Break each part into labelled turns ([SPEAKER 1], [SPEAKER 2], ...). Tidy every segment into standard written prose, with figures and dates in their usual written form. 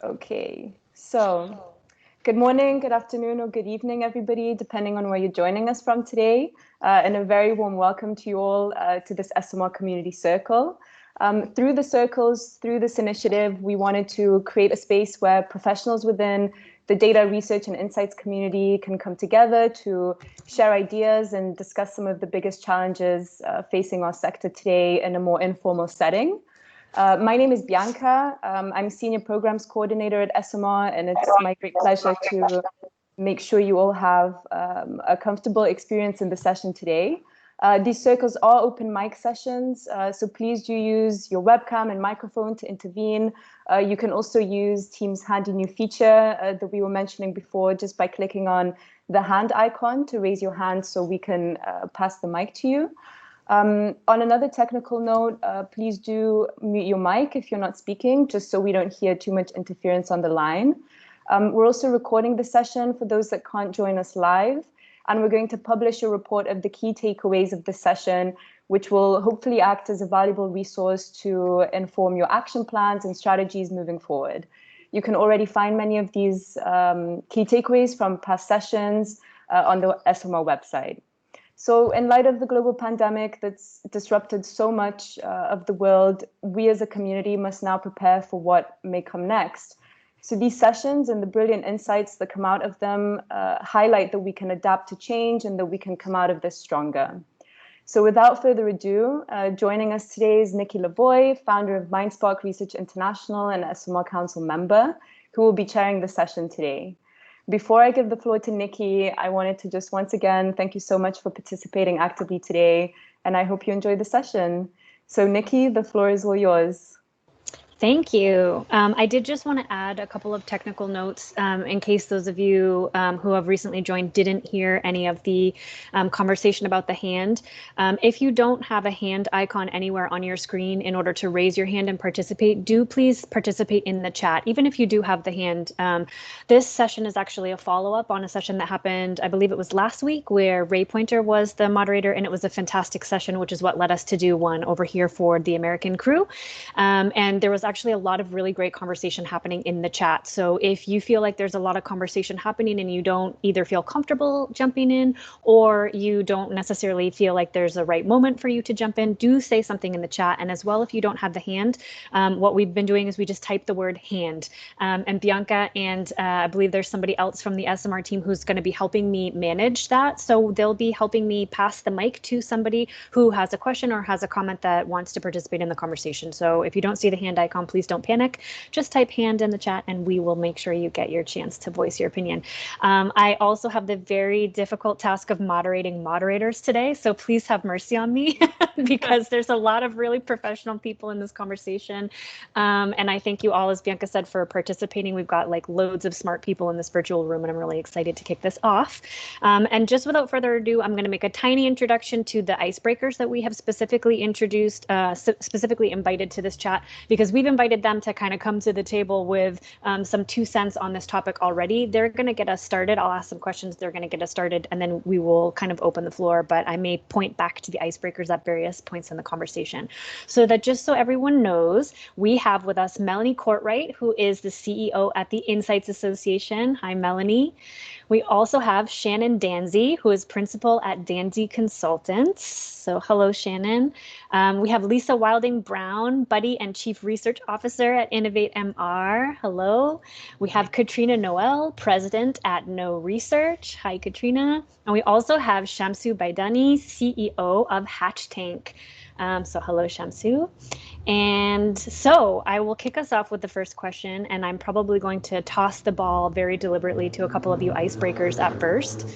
[SPEAKER 1] Okay, so good morning, good afternoon, or good evening, everybody, depending on where you're joining us from today. And a very warm welcome to you all to this ESOMAR Community Circle. Through the circles, through this initiative, we wanted to create a space where professionals within the data research and insights community can come together to share ideas and discuss some of the biggest challenges facing our sector today in a more informal setting. My name is Bianca. I'm Senior Programs Coordinator at ESOMAR, and it's my great pleasure to make sure you all have a comfortable experience in the session today. These circles are open mic sessions, so please do use your webcam and microphone to intervene. You can also use Teams' handy new feature that we were mentioning before, just by clicking on the hand icon to raise your hand so we can pass the mic to you. On another technical note, please do mute your mic if you're not speaking, just so we don't hear too much interference on the line. We're also recording the session for those that can't join us live, and we're going to publish a report of the key takeaways of the session, which will hopefully act as a valuable resource to inform your action plans and strategies moving forward. You can already find many of these key takeaways from past sessions on the ESOMAR website. So in light of the global pandemic that's disrupted so much of the world, we as a community must now prepare for what may come next. So these sessions and the brilliant insights that come out of them highlight that we can adapt to change and that we can come out of this stronger. So without further ado, joining us today is Nikki Lavoie, founder of MindSpark Research International and ESOMAR Council member, who will be chairing the session today. Before I give the floor to Nikki, I wanted to just once again thank you so much for participating actively today, and I hope you enjoyed the session. So Nikki, the floor is all yours.
[SPEAKER 2] Thank you. I did just want to add a couple of technical notes in case those of you who have recently joined didn't hear any of the conversation about the hand. If you don't have a hand icon anywhere on your screen in order to raise your hand and participate, do please participate in the chat, even if you do have the hand. This session is actually a follow-up on a session that happened, I believe it was last week, where Ray Pointer was the moderator, and it was a fantastic session, which is what led us to do one over here for the American crew. And there was actually a lot of really great conversation happening in the chat. So if you feel like there's a lot of conversation happening and you don't either feel comfortable jumping in or you don't necessarily feel like there's a right moment for you to jump in, do say something in the chat. And as well, if you don't have the hand, what we've been doing is we just type the word hand. And Bianca and I believe there's somebody else from the ESOMAR team who's going to be helping me manage that. So they'll be helping me pass the mic to somebody who has a question or has a comment that wants to participate in the conversation. So if you don't see the hand icon, please don't panic. Just type hand in the chat and we will make sure you get your chance to voice your opinion. I also have the very difficult task of moderating moderators today, so please have mercy on me because there's a lot of really professional people in this conversation. And I thank you all, as Bianca said, for participating. We've got like loads of smart people in this virtual room and I'm really excited to kick this off. And just without further ado, I'm going to make a tiny introduction to the icebreakers that we have specifically introduced, specifically invited to this chat, because we've invited them to kind of come to the table with some 2 cents on this topic already. They're going to get us started. I'll ask some questions. They're going to get us started, and then we will kind of open the floor, but I may point back to the icebreakers at various points in the conversation. So that just so everyone knows, we have with us Melanie Courtwright, who is the CEO at the Insights Association. Hi, Melanie. We also have Shannon Danzy, who is principal at Danzy Consultants. So hello, Shannon. We have Lisa Wilding Brown, Buddy and Chief Research Officer at Innovate MR. Hello. We have Katrina Noel, President at No Research. Hi, Katrina. And we also have Shamsu Baidani, CEO of Hatch Tank. So hello, Shamsu. And so I will kick us off with the first question, and I'm probably going to toss the ball very deliberately to a couple of you icebreakers at first.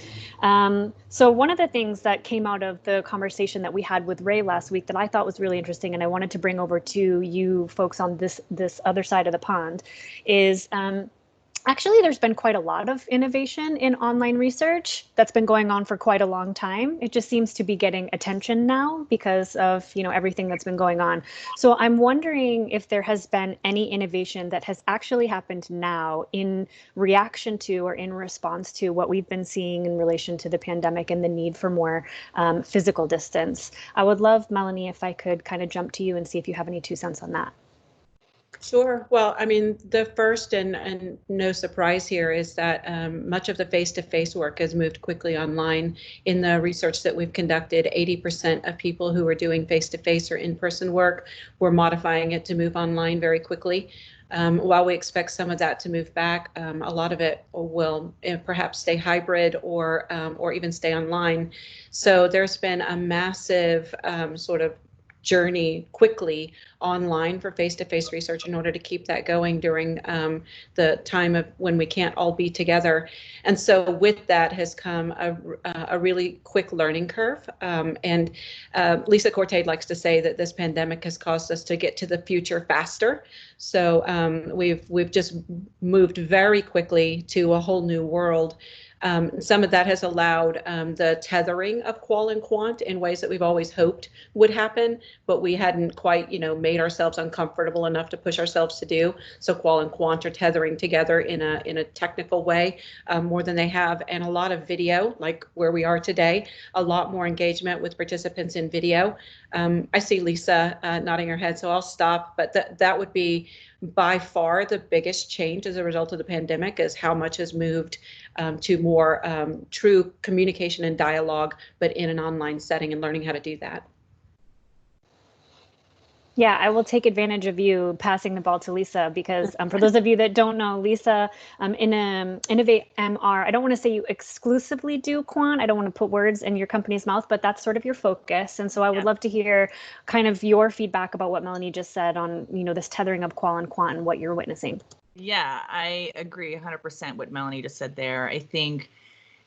[SPEAKER 2] So one of the things that came out of the conversation that we had with Ray last week that I thought was really interesting, and I wanted to bring over to you folks on this other side of the pond, is actually, there's been quite a lot of innovation in online research that's been going on for quite a long time. It just seems to be getting attention now because of, everything that's been going on. So I'm wondering if there has been any innovation that has actually happened now in reaction to or in response to what we've been seeing in relation to the pandemic and the need for more physical distance. I would love, Melanie, if I could kind of jump to you and see if you have any 2 cents on that.
[SPEAKER 3] Sure. Well, I mean, the first and no surprise here is that much of the face-to-face work has moved quickly online. In the research that we've conducted, 80% of people who are doing face-to-face or in-person work were modifying it to move online very quickly. While we expect some of that to move back, a lot of it will perhaps stay hybrid or even stay online. So there's been a massive sort of journey quickly online for face-to-face research in order to keep that going during the time of when we can't all be together. And so with that has come a really quick learning curve. And Lisa Cortade likes to say that this pandemic has caused us to get to the future faster. So we've just moved very quickly to a whole new world. Some of that has allowed the tethering of qual and quant in ways that we've always hoped would happen, but we hadn't quite, made ourselves uncomfortable enough to push ourselves to do. So qual and quant are tethering together in a technical way more than they have, and a lot of video, like where we are today, a lot more engagement with participants in video. I see Lisa nodding her head, so I'll stop, but that would be by far the biggest change as a result of the pandemic, is how much has moved to more true communication and dialogue, but in an online setting, and learning how to do that.
[SPEAKER 2] Yeah, I will take advantage of you passing the ball to Lisa, because for those of you that don't know, Lisa, in Innovate MR, I don't want to say you exclusively do quant. I don't want to put words in your company's mouth, but that's sort of your focus. And so I would love to hear kind of your feedback about what Melanie just said on, this tethering of qual and quant and what you're witnessing.
[SPEAKER 4] Yeah, I agree 100% what Melanie just said there. I think,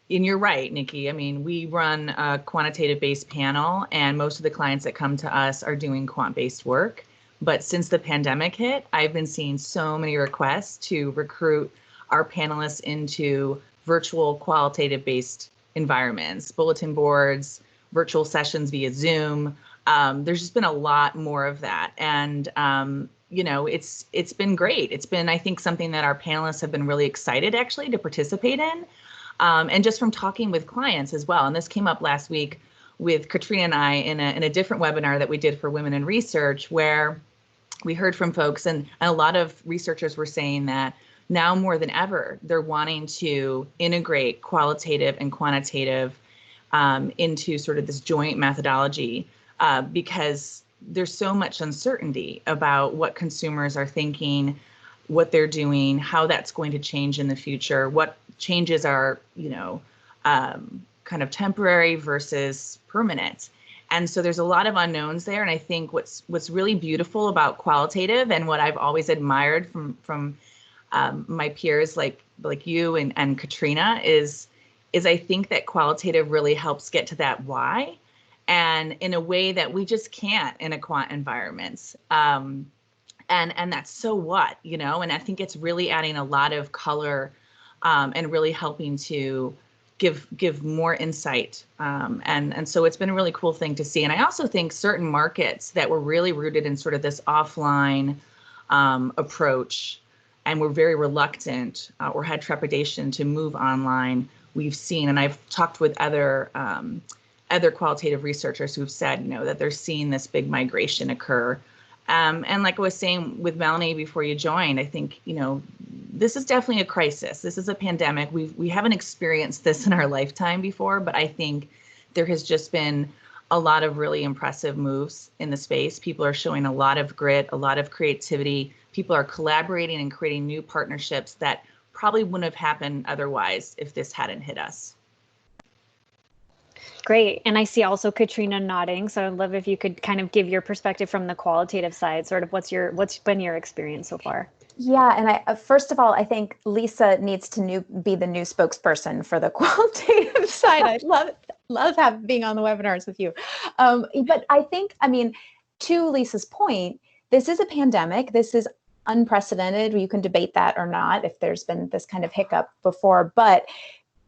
[SPEAKER 4] and you're right, Nikki. I mean, we run a quantitative-based panel, and most of the clients that come to us are doing quant-based work. But since the pandemic hit, I've been seeing so many requests to recruit our panelists into virtual qualitative-based environments, bulletin boards, virtual sessions via Zoom. There's just been a lot more of that. And it's been great. It's been, I think, something that our panelists have been really excited actually to participate in. And just from talking with clients as well. And this came up last week with Katrina and I in a different webinar that we did for Women in Research, where we heard from folks, and a lot of researchers were saying that now more than ever, they're wanting to integrate qualitative and quantitative into sort of this joint methodology because there's so much uncertainty about what consumers are thinking, what they're doing, how that's going to change in the future, what changes are, kind of temporary versus permanent. And so there's a lot of unknowns there. And I think what's really beautiful about qualitative, and what I've always admired from my peers like you and Katrina is I think that qualitative really helps get to that why, and in a way that we just can't in a quant environment. And that's so what, and I think it's really adding a lot of color and really helping to give more insight. And so it's been a really cool thing to see. And I also think certain markets that were really rooted in sort of this offline approach and were very reluctant or had trepidation to move online, we've seen, and I've talked with other qualitative researchers who've said, that they're seeing this big migration occur. And like I was saying with Melanie before you joined, I think, this is definitely a crisis. This is a pandemic. We haven't experienced this in our lifetime before, but I think there has just been a lot of really impressive moves in the space. People are showing a lot of grit, a lot of creativity. People are collaborating and creating new partnerships that probably wouldn't have happened otherwise if this hadn't hit us.
[SPEAKER 2] Great. And I see also Katrina nodding. So I'd love if you could kind of give your perspective from the qualitative side, sort of what's been your experience so far?
[SPEAKER 5] Yeah, and I first of all, I think Lisa needs to be the new spokesperson for the qualitative side. I love being on the webinars with you. But I think, to Lisa's point, this is a pandemic. This is unprecedented. You can debate that or not if there's been this kind of hiccup before, but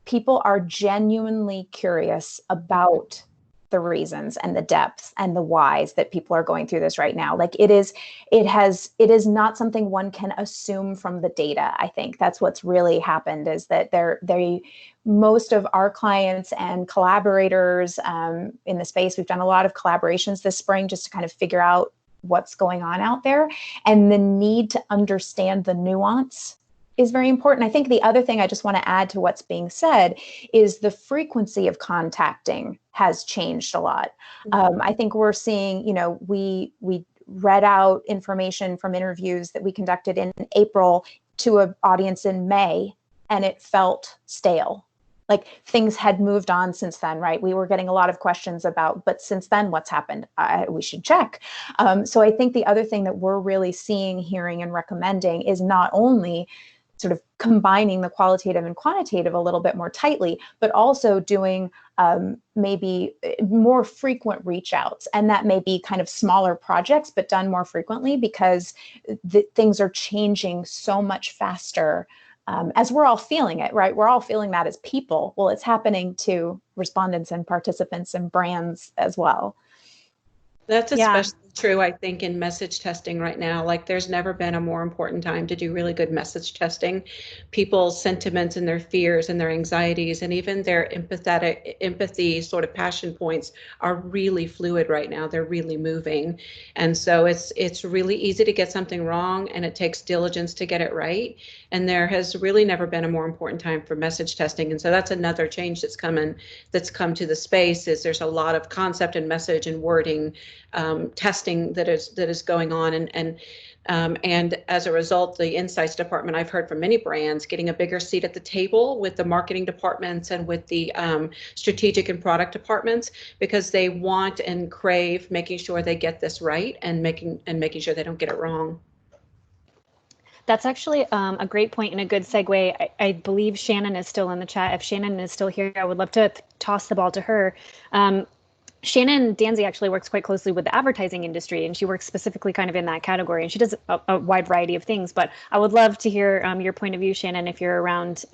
[SPEAKER 5] people are genuinely curious about the reasons and the depths and the whys that people are going through this right now. Like it is not something one can assume from the data. I think that's what's really happened, is that most of our clients and collaborators in the space, we've done a lot of collaborations this spring just to kind of figure out what's going on out there, and the need to understand the nuance is very important. I think the other thing I just want to add to what's being said is the frequency of contacting has changed a lot. I think we're seeing, we read out information from interviews that we conducted in April to an audience in May, and it felt stale. Like things had moved on since then, right? We were getting a lot of questions about, but since then, what's happened? We should check. So I think the other thing that we're really seeing, hearing, and recommending is not only sort of combining the qualitative and quantitative a little bit more tightly, but also doing maybe more frequent reach outs. And that may be kind of smaller projects, but done more frequently, because things are changing so much faster as we're all feeling it, right? We're all feeling that as people. Well, it's happening to respondents and participants and brands as well.
[SPEAKER 3] That's especially true, I think, in message testing right now. Like, there's never been a more important time to do really good message testing. People's sentiments and their fears and their anxieties and even their empathy sort of passion points are really fluid right now. They're really moving. And so it's really easy to get something wrong, and it takes diligence to get it right. And there has really never been a more important time for message testing. And so that's another change that's come to the space, is there's a lot of concept and message and wording testing that is going on, and as a result, the insights department, I've heard from many brands, getting a bigger seat at the table with the marketing departments and with the strategic and product departments, because they want and crave making sure they get this right and making sure they don't get it wrong.
[SPEAKER 2] That's actually a great point and a good segue. I believe Shannon is still in the chat. If Shannon is still here, I would love to toss the ball to her. Shannon Danzy actually works quite closely with the advertising industry, and she works specifically kind of in that category, and she does a wide variety of things. But I would love to hear your point of view, Shannon, if you're around,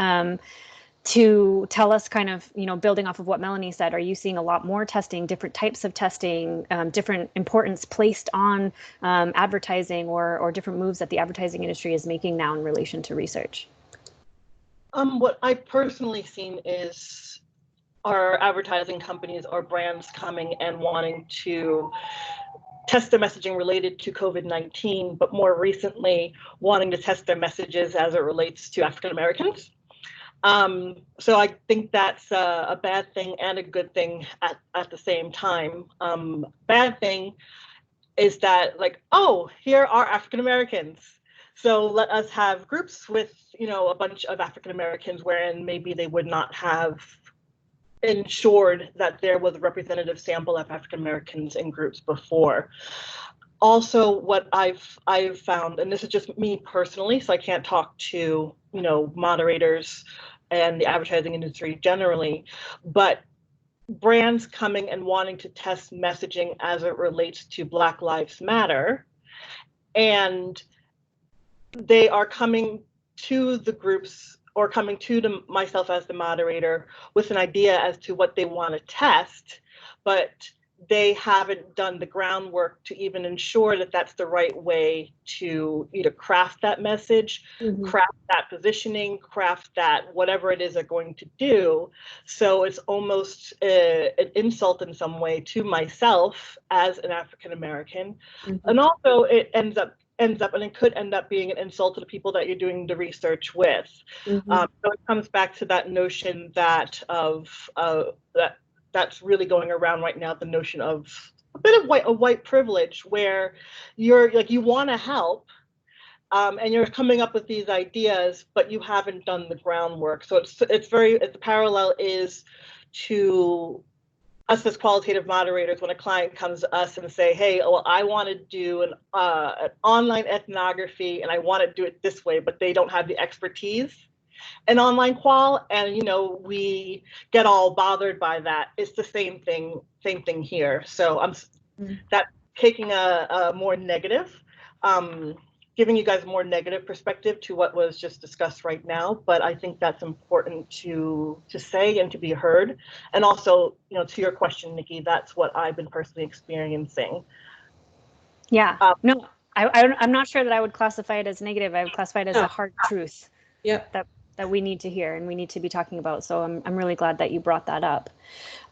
[SPEAKER 2] to tell us kind of, building off of what Melanie said, are you seeing a lot more testing, different types of testing, different importance placed on advertising, or different moves that the advertising industry is making now in relation to research?
[SPEAKER 6] What I've personally seen is our advertising companies or brands coming and wanting to test their messaging related to COVID-19, but more recently wanting to test their messages as it relates to African Americans. So I think that's a bad thing and a good thing at the same time. Bad thing is that, like, oh, here are African Americans, so let us have groups with, a bunch of African Americans, wherein maybe they would not have ensured that there was a representative sample of African Americans in groups before. Also, what I've found, and this is just me personally, so I can't talk to moderators and the advertising industry generally, but brands coming and wanting to test messaging as it relates to Black Lives Matter, and they are coming to the groups or coming to myself as the moderator with an idea as to what they want to test, but they haven't done the groundwork to even ensure that that's the right way to either craft that message, craft that positioning, craft that whatever it is they're going to do. So it's almost an insult in some way to myself as an African American. And also it ends up, and it could end up being an insult to the people that you're doing the research with. So it comes back to that notion that that's really going around right now, the notion of a bit of white privilege, where you're like, you want to help, and you're coming up with these ideas, but you haven't done the groundwork. So the parallel is to us as qualitative moderators. When a client comes to us and say, hey, well, I want to do an online ethnography and I want to do it this way, but they don't have the expertise in online qual, and we get all bothered by that. It's the same thing here. So I'm that taking a more negative, giving you guys a more negative perspective to what was just discussed right now. But I think that's important to say and to be heard. And also, to your question, Nikki, that's what I've been personally experiencing.
[SPEAKER 2] Yeah, no, I'm not sure that I would classify it as negative. I would classify it as a hard truth. That we need to hear and we need to be talking about. So I'm really glad that you brought that up.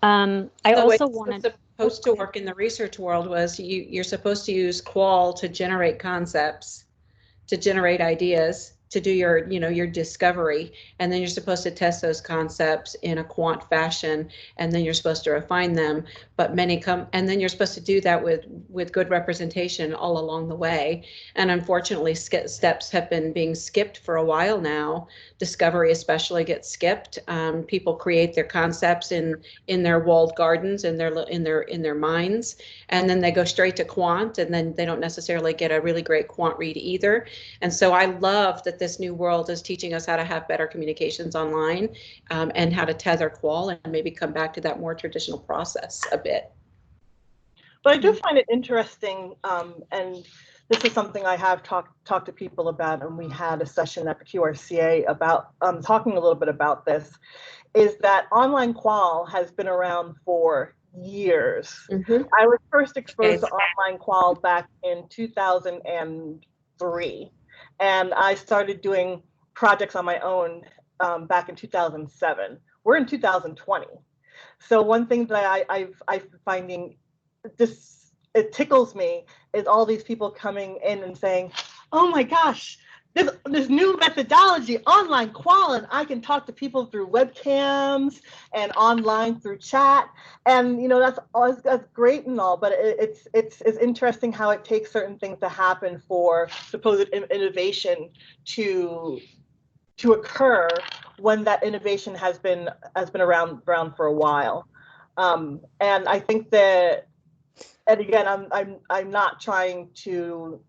[SPEAKER 2] I also wanted.
[SPEAKER 3] supposed to work in the research world was you're supposed to use qual to generate concepts, to generate ideas, to do your discovery, and then you're supposed to test those concepts in a quant fashion, and then you're supposed to refine them. But many come, and then you're supposed to do that with good representation all along the way. And unfortunately, steps have been being skipped for a while now. Discovery especially gets skipped. People create their concepts in their walled gardens, in their minds, and then they go straight to quant, and then they don't necessarily get a really great quant read either. And so I love that this new world is teaching us how to have better communications online, and how to tether qual and maybe come back to that more traditional process a bit.
[SPEAKER 6] But I do find it interesting, and this is something I have talked to people about, and we had a session at the QRCA about talking a little bit about this, is that online qual has been around for years.
[SPEAKER 3] Mm-hmm.
[SPEAKER 6] I was first exposed to online qual back in 2003. And I started doing projects on my own back in 2007. We're in 2020. So one thing that I'm finding this, it tickles me, is all these people coming in and saying, oh my gosh, this new methodology, online qual, and I can talk to people through webcams and online through chat. And that's great and all, but it's interesting how it takes certain things to happen for supposed innovation to occur when that innovation has been around for a while. And I think that, and again, I'm not trying to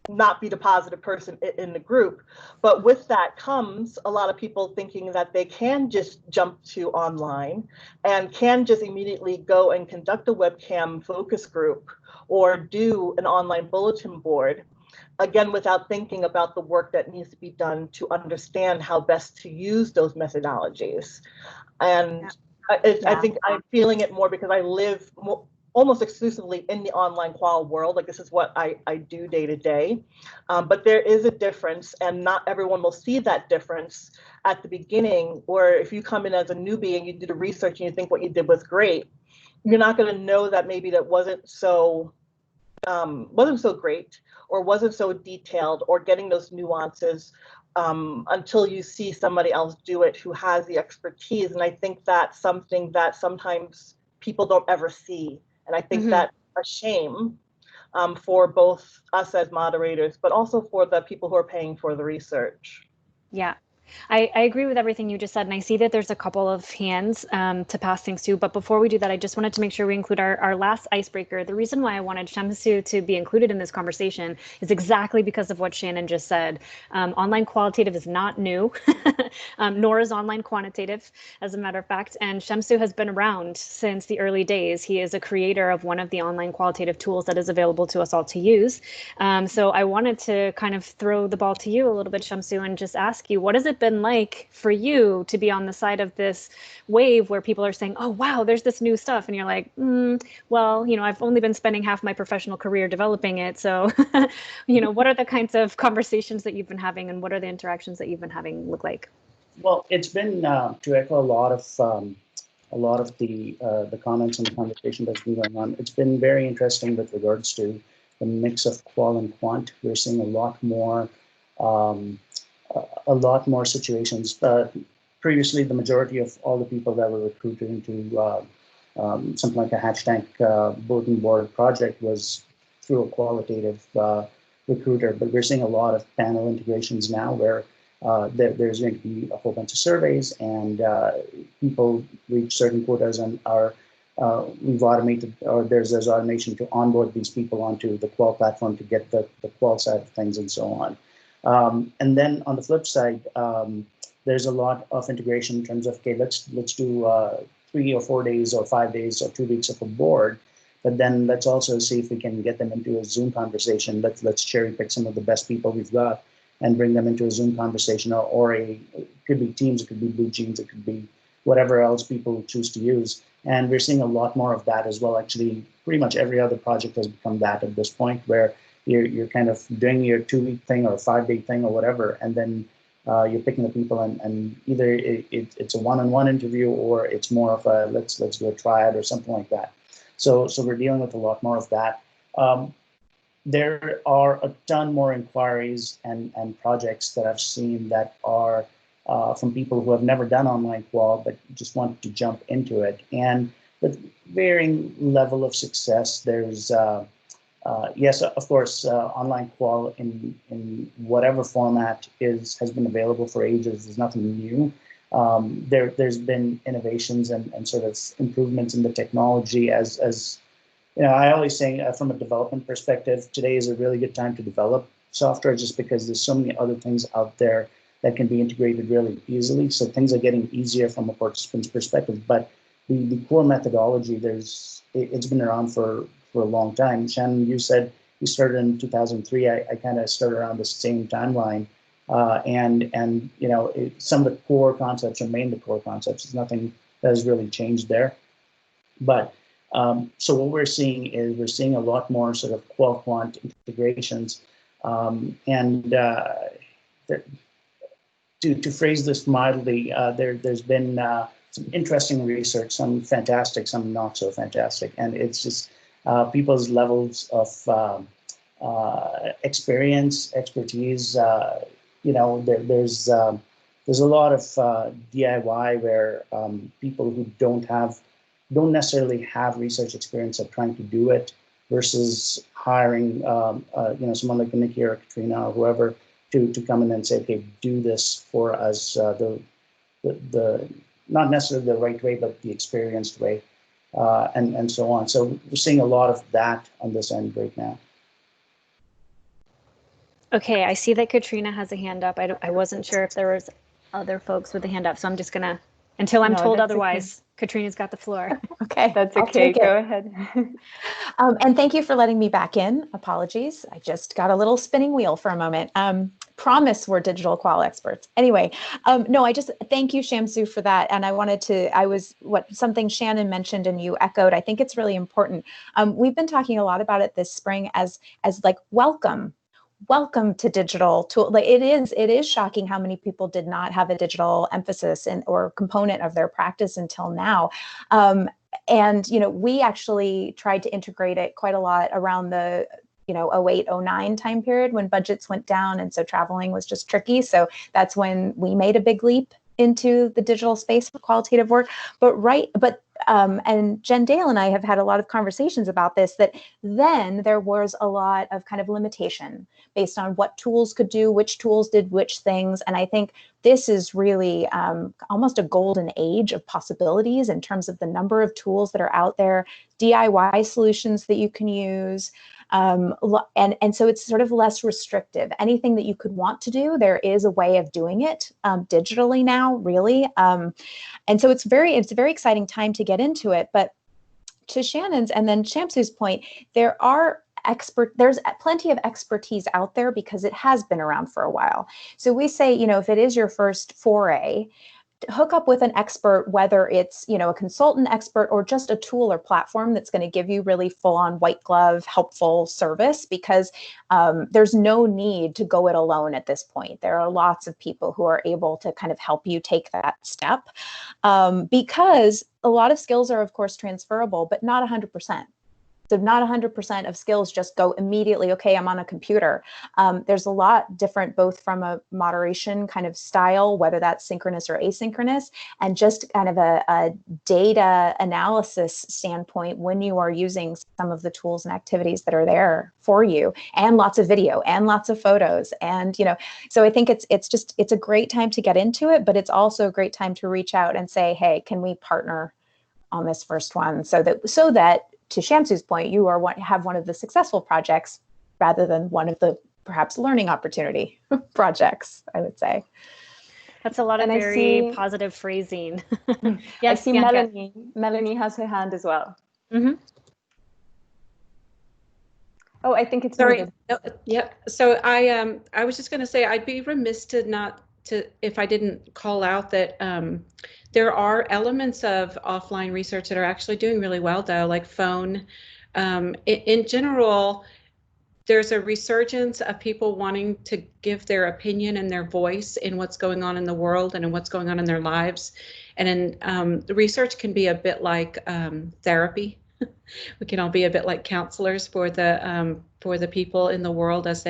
[SPEAKER 6] not be the positive person in the group, but with that comes a lot of people thinking that they can just jump to online and can just immediately go and conduct a webcam focus group or do an online bulletin board, again, without thinking about the work that needs to be done to understand how best to use those methodologies. And I think I'm feeling it more because I live almost exclusively in the online qual world. Like, this is what I do day to day. But there is a difference, and not everyone will see that difference at the beginning. Or if you come in as a newbie and you do the research and you think what you did was great, you're not going to know that maybe that wasn't so great, or wasn't so detailed, or getting those nuances until you see somebody else do it who has the expertise. And I think that's something that sometimes people don't ever see. And I think that's a shame for both us as moderators, but also for the people who are paying for the research.
[SPEAKER 2] Yeah. I agree with everything you just said, and I see that there's a couple of hands to pass things to. But before we do that, I just wanted to make sure we include our last icebreaker. The reason why I wanted Shamsu to be included in this conversation is exactly because of what Shannon just said. Online qualitative is not new, nor is online quantitative, as a matter of fact. And Shamsu has been around since the early days. He is a creator of one of the online qualitative tools that is available to us all to use. So I wanted to kind of throw the ball to you a little bit, Shamsu, and just ask you, what has it been like for you to be on the side of this wave where people are saying, oh, wow, there's this new stuff. And you're like, well, I've only been spending half my professional career developing it. So, what are the kinds of conversations that you've been having, and what are the interactions that you've been having look like?
[SPEAKER 7] Well, it's been, to echo a lot of the comments and the conversation that's been going on, it's been very interesting with regards to the mix of qual and quant. We're seeing a lot more situations. Previously, the majority of all the people that were recruited into something like a hatch tank bulletin board project was through a qualitative recruiter. But we're seeing a lot of panel integrations now where there's going to be a whole bunch of surveys, and people reach certain quotas and we've automated, or there's automation to onboard these people onto the qual platform to get the qual side of things and so on. And then on the flip side, there's a lot of integration in terms of, okay, let's do 3 or 4 days or 5 days or 2 weeks of a board, but then let's also see if we can get them into a Zoom conversation. Let's cherry pick some of the best people we've got and bring them into a Zoom conversation, or it could be Teams, it could be Blue Jeans, it could be whatever else people choose to use. And we're seeing a lot more of that as well. Actually, pretty much every other project has become that at this point, where you're kind of doing your 2-week thing or 5-day thing or whatever, and then you're picking the people, and either it's a one-on-one interview, or it's more of a let's do a triad or something like that. So we're dealing with a lot more of that. There are a ton more inquiries and projects that I've seen that are from people who have never done online qual, but just want to jump into it. And with varying level of success, there's, yes, of course, online qual in whatever format has been available for ages. There's nothing new. There's been innovations and sort of improvements in the technology as you know, I always say from a development perspective, today is a really good time to develop software just because there's so many other things out there that can be integrated really easily. So things are getting easier from a participant's perspective, but the core methodology, it's been around for a long time. Shannon, you said you started in 2003. I kind of started around the same timeline. And you know, some of the core concepts remain the core concepts. There's nothing that has really changed there. But so what we're seeing is a lot more sort of qual-quant integrations. To phrase this mildly, there's been some interesting research, some fantastic, some not so fantastic, and it's just people's levels of expertise. You know, there's a lot of DIY where people who don't necessarily have research experience are trying to do it versus hiring, you know, someone like Nikki or Katrina or whoever to come in and say, okay, do this for us, the not necessarily the right way, but the experienced way, and so on. So we're seeing a lot of that on this end right now.
[SPEAKER 2] Okay, I see that Katrina has a hand up. I wasn't sure if there was other folks with a hand up, so I'm just gonna, until I'm told otherwise, okay. Katrina's got the floor.
[SPEAKER 5] Okay,
[SPEAKER 1] that's okay. Go ahead.
[SPEAKER 5] And thank you for letting me back in. Apologies, I just got a little spinning wheel for a moment. Promise we're digital qual experts. Anyway, no, I just thank you, Shamsu, for that. And I wanted to, something Shannon mentioned and you echoed. I think it's really important. We've been talking a lot about it this spring as like welcome to digital tool. Like it is shocking how many people did not have a digital emphasis or component of their practice until now. And, you know, we actually tried to integrate it quite a lot around the 08, 09 time period when budgets went down. And so traveling was just tricky. So that's when we made a big leap into the digital space for qualitative work. And Jen Dale and I have had a lot of conversations about this, that then there was a lot of kind of limitation based on what tools could do, which tools did which things. And I think this is really almost a golden age of possibilities in terms of the number of tools that are out there, DIY solutions that you can use. And so it's sort of less restrictive. Anything that you could want to do, there is a way of doing it digitally now, really. And so it's a very exciting time to get into it. But to Shannon's and then Shamsu's point, there's plenty of expertise out there because it has been around for a while. So we say, if it is your first foray, hook up with an expert, whether it's, a consultant expert or just a tool or platform that's going to give you really full-on white glove, helpful service, because there's no need to go it alone at this point. There are lots of people who are able to kind of help you take that step because a lot of skills are, of course, transferable, but not 100%. So not 100% of skills just go immediately, okay, I'm on a computer. There's a lot different, both from a moderation kind of style, whether that's synchronous or asynchronous, and just kind of a data analysis standpoint when you are using some of the tools and activities that are there for you, and lots of video and lots of photos. And, so I think it's a great time to get into it, but it's also a great time to reach out and say, hey, can we partner on this first one so that to Shamsu's point, you have one of the successful projects rather than one of the perhaps learning opportunity projects, I would say.
[SPEAKER 2] That's a lot of very positive phrasing.
[SPEAKER 1] Yes, I see Melanie. Melanie has her hand as well.
[SPEAKER 2] Mm-hmm.
[SPEAKER 1] Oh, I think it's
[SPEAKER 3] sorry. Yeah. So I was just going to say I'd be remiss if I didn't call out that there are elements of offline research that are actually doing really well, though, like phone. In general, there's a resurgence of people wanting to give their opinion and their voice in what's going on in the world and in what's going on in their lives. And the research can be a bit like therapy we can all be a bit like counselors for the people in the world as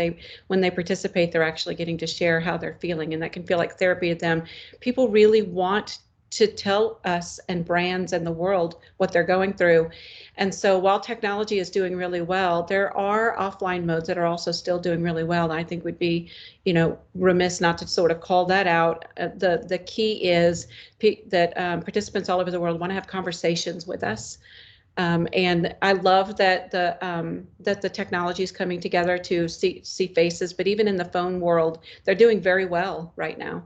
[SPEAKER 3] when they participate, they're actually getting to share how they're feeling, and that can feel like therapy to them. People really want to tell us and brands and the world what they're going through. And so while technology is doing really well, there are offline modes that are also still doing really well. And I think would be, remiss not to sort of call that out. The key is that participants all over the world want to have conversations with us. And I love that the technology is coming together to see faces, but even in the phone world, they're doing very well right now.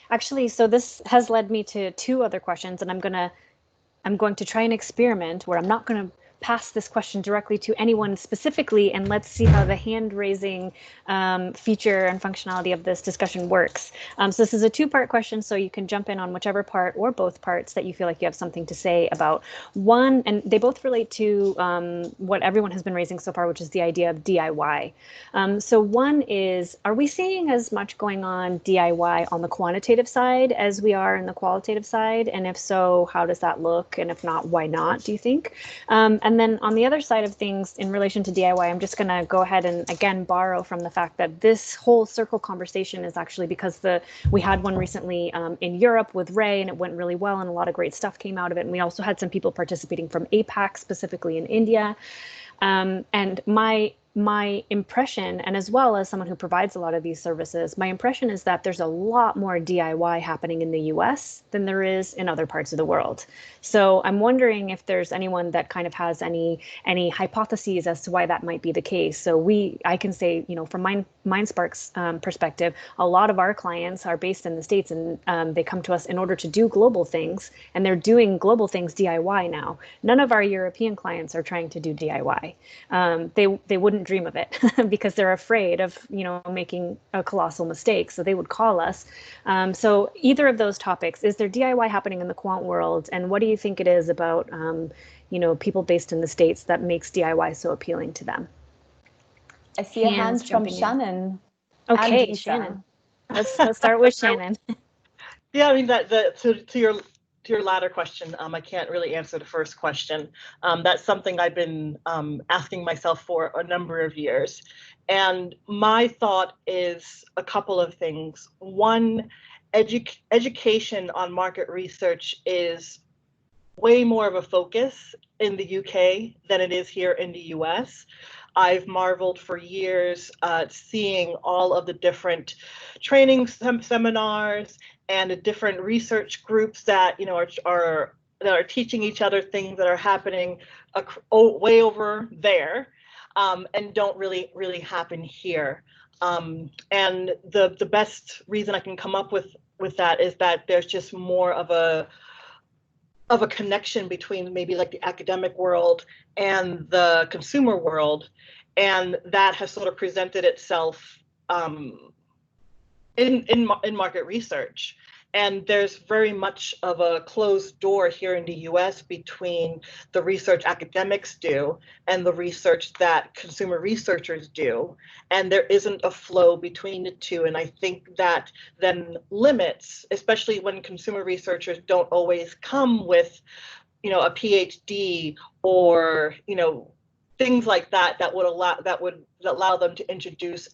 [SPEAKER 2] Actually, so this has led me to two other questions, and I'm going to try an experiment where I'm not going to pass this question directly to anyone specifically, and let's see how the hand raising feature and functionality of this discussion works. So this is a two-part question, so you can jump in on whichever part or both parts that you feel like you have something to say about. One, and they both relate to what everyone has been raising so far, which is the idea of DIY. So one is, are we seeing as much going on DIY on the quantitative side as we are in the qualitative side? And if so, how does that look? And if not, why not, do you think? And then on the other side of things, in relation to DIY, I'm just going to go ahead and again borrow from the fact that this whole circle conversation is actually because we had one recently in Europe with Ray, and it went really well, and a lot of great stuff came out of it. And we also had some people participating from APAC, specifically in India. And my impression, and as well as someone who provides a lot of these services, my impression is that there's a lot more DIY happening in the US than there is in other parts of the world. So I'm wondering if there's anyone that kind of has any hypotheses as to why that might be the case. So I can say, from MindSpark's perspective, a lot of our clients are based in the States, and they come to us in order to do global things, and they're doing global things DIY now. None of our European clients are trying to do DIY. They wouldn't dream of it because they're afraid of making a colossal mistake, so they would call us. So either of those topics, is there DIY happening in the quant world, and what do you think it is about people based in the States that makes DIY so appealing to them?
[SPEAKER 1] I see a hand from Shannon.
[SPEAKER 2] Okay, Shannon. Let's start with Shannon.
[SPEAKER 6] Yeah, I mean to your latter question, I can't really answer the first question. That's something I've been asking myself for a number of years. And my thought is a couple of things. One, education on market research is way more of a focus in the UK than it is here in the US. I've marveled for years seeing all of the different training seminars and the different research groups that are teaching each other things that are happening way over there and don't really happen here. And the best reason I can come up with that is that there's just more of a connection between maybe like the academic world and the consumer world, and that has sort of presented itself in market research. And there's very much of a closed door here in the US between the research academics do and the research that consumer researchers do. And there isn't a flow between the two. And I think that then limits, especially when consumer researchers don't always come with, a PhD or, things like that would allow them to introduce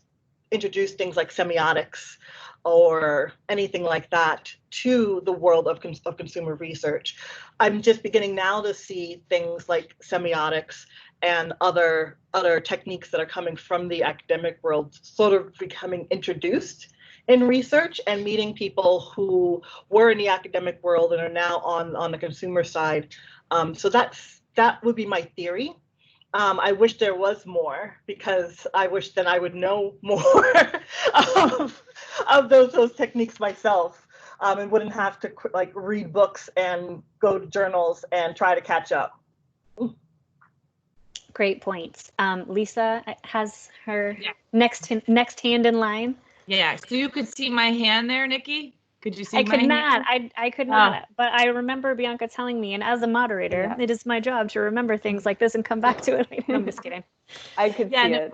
[SPEAKER 6] things like semiotics or anything like that to the world of consumer research. I'm just beginning now to see things like semiotics and other techniques that are coming from the academic world sort of becoming introduced in research, and meeting people who were in the academic world and are now on the consumer side. So that would be my theory. I wish there was more, because I wish then I would know more of those techniques myself, and wouldn't have to read books and go to journals and try to catch up.
[SPEAKER 2] Great points. Lisa has her next hand in line.
[SPEAKER 4] Yeah, so you could see my hand there, Nikki? Could you see
[SPEAKER 2] I
[SPEAKER 4] my
[SPEAKER 2] could
[SPEAKER 4] hand?
[SPEAKER 2] not. I could not. But I remember Bianca telling me, and as a moderator, it is my job to remember things like this and come back to it. I'm just kidding.
[SPEAKER 1] I could see it.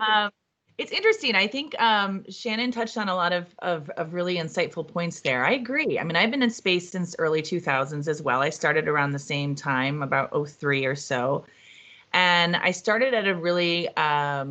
[SPEAKER 4] It's interesting. I think Shannon touched on a lot of really insightful points there. I agree. I mean, I've been in space since early 2000s as well. I started around the same time, about 03 or so. And I started at a really, I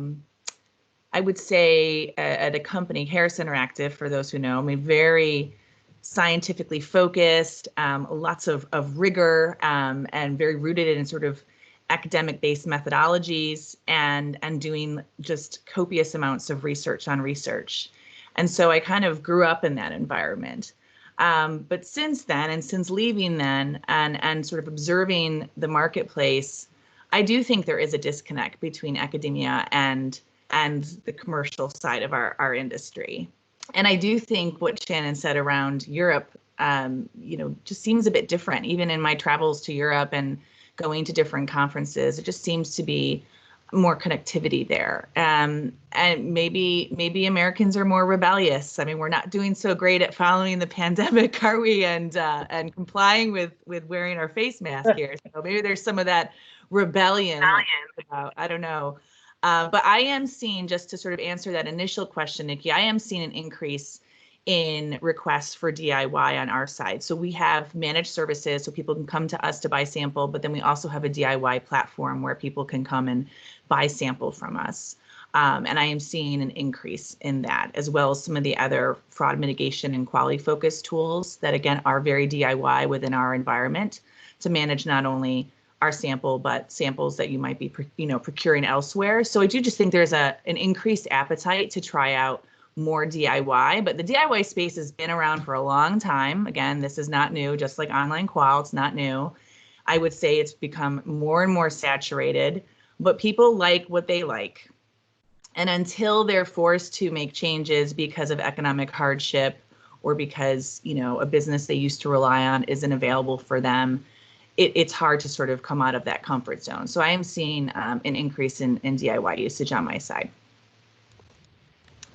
[SPEAKER 4] would say, at a company, Harris Interactive, for those who know. I mean, very scientifically focused, lots of rigor, and very rooted in sort of academic-based methodologies, and doing just copious amounts of research on research. And so I kind of grew up in that environment. But since then, and since leaving then, and sort of observing the marketplace, I do think there is a disconnect between academia and the commercial side of our industry. And I do think what Shannon said around Europe, just seems a bit different. Even in my travels to Europe and going to different conferences, it just seems to be more connectivity there. And maybe Americans are more rebellious. I mean, we're not doing so great at following the pandemic, are we? And complying with wearing our face mask here. So maybe there's some of that rebellion about, I don't know. But I am seeing, just to sort of answer that initial question, Nikki, I am seeing an increase in requests for DIY on our side. So we have managed services, so people can come to us to buy sample, but then we also have a DIY platform where people can come and buy sample from us. And I am seeing an increase in that, as well as some of the other fraud mitigation and quality focused tools that, again, are very DIY within our environment to manage not only our sample, but samples that you might be procuring elsewhere. So I do just think there's an increased appetite to try out more DIY, but the DIY space has been around for a long time. Again, this is not new, just like online qual, it's not new. I would say it's become more and more saturated, but people like what they like. And until they're forced to make changes because of economic hardship, or because, a business they used to rely on isn't available for them, it's hard to sort of come out of that comfort zone. So I am seeing an increase in DIY usage on my side.